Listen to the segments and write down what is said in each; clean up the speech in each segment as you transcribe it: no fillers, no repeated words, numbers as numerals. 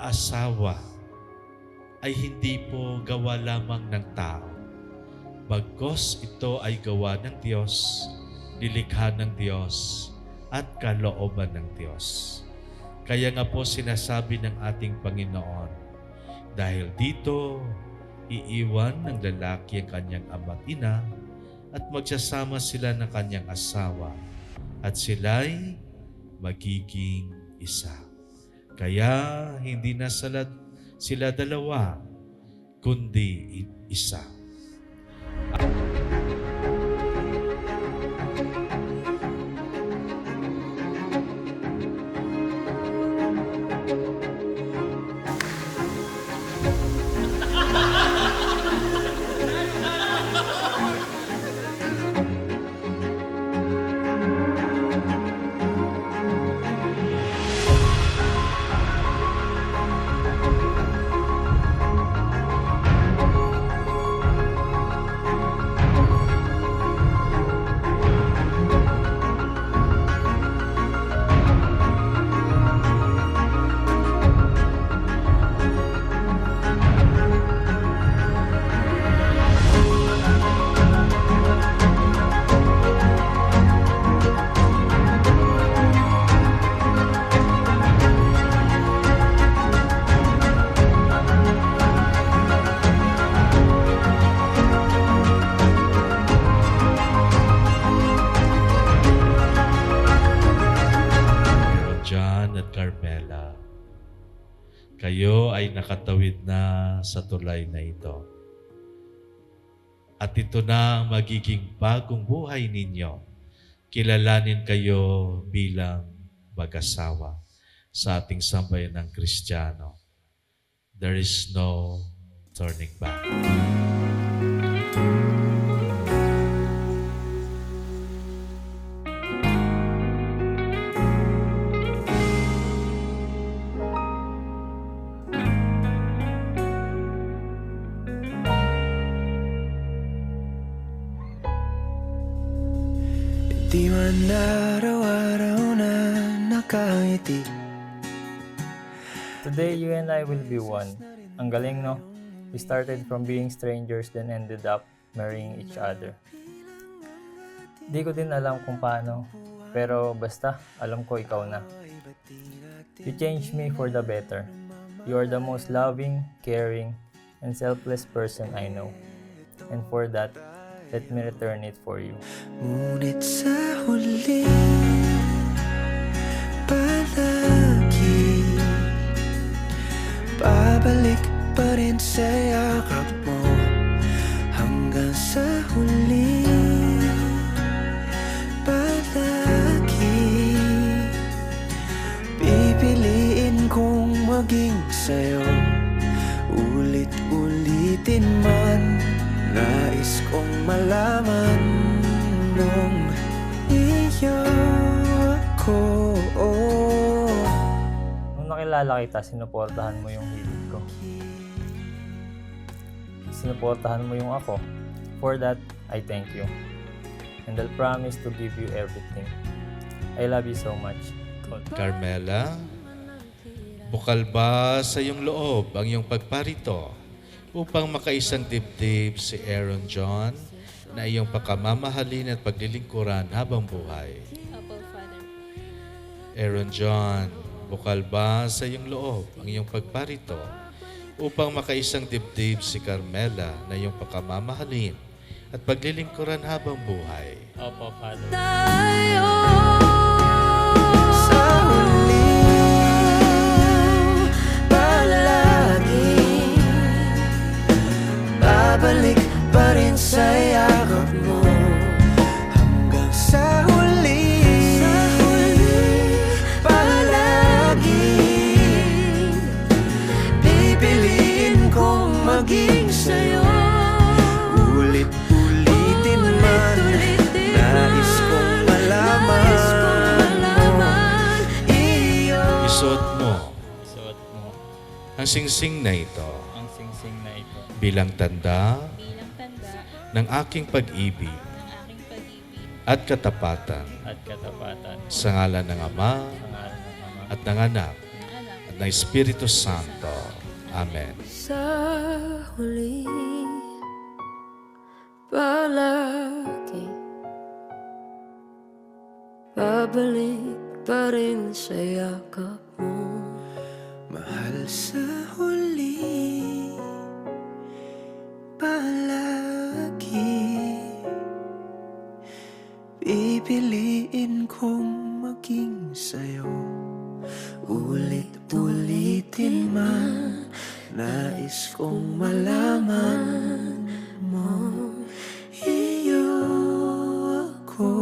pag-aasawa ay hindi po gawa lamang ng tao. Bagkus ito ay gawa ng Diyos, nilikha ng Diyos, at kalooban ng Diyos. Kaya nga po sinasabi ng ating Panginoon, dahil dito, iiwan ng lalaki ang kanyang ama't ina at magsasama sila ng kanyang asawa at sila'y magiging isa. Kaya hindi na sila dalawa, kundi isa. At Carmela, kayo ay nakatawid na sa tulay na ito. At ito na ang magiging bagong buhay ninyo. Kilalanin kayo bilang mag-asawa sa ating sambayan ng Kristiyano. There is no turning back. Di man araw-araw na nakangiti. Today, you and I will be one. Ang galing, no? We started from being strangers then ended up marrying each other. Di ko din alam kung paano, pero basta, alam ko ikaw na. You changed me for the better. You are the most loving, caring, and selfless person I know. And for that, let me return it for you. Ngunit sa huli, palagi babalik pa rin sa yakap mo. Hanggang sa huli, palagi pipiliin kong maging sa'yo. Ulit-ulitin man, nais kong malaman nung iyo ako. Nung nakilala kita, sinuportahan mo yung hilig ko. Sinuportahan mo yung ako. For that, I thank you. And I'll promise to give you everything. I love you so much. Carmela, bukal ba sa iyong loob ang iyong pagparito upang makaisang dibdib si Aaron John na iyong pakamamahalin at paglilingkuran habang buhay? Opo, Father. Aaron John, bukal ba sa iyong loob ang iyong pagparito upang makaisang dibdib si Carmela na iyong pakamamahalin at paglilingkuran habang buhay? Opo, Father. Sa huli, palagi babalik pa rin sa yakap mo. Hanggang sa huli, palagi pipiliin kong maging sa'yo. Ulit-ulitin man, nais kong malaman iyo. Isuot mo Isuot mo ang singsing na ito ang singsing na ito bilang tanda Bilang tanda ng aking pag-ibig ng aking pag-ibig at katapatan at katapatan sa ngalan ng Ama sa ngalan ng Ama at ng Anak ng anak at ng Espiritu Santo. Amen. Sa huli, palagi babalik pa rin sa yakap mo. Mahal sa huli, palagi pipiliin kong maging sa'yo. Ulit-ulitin man, nais kong malaman mo, iyo ako.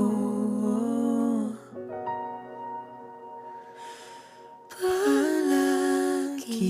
Palagi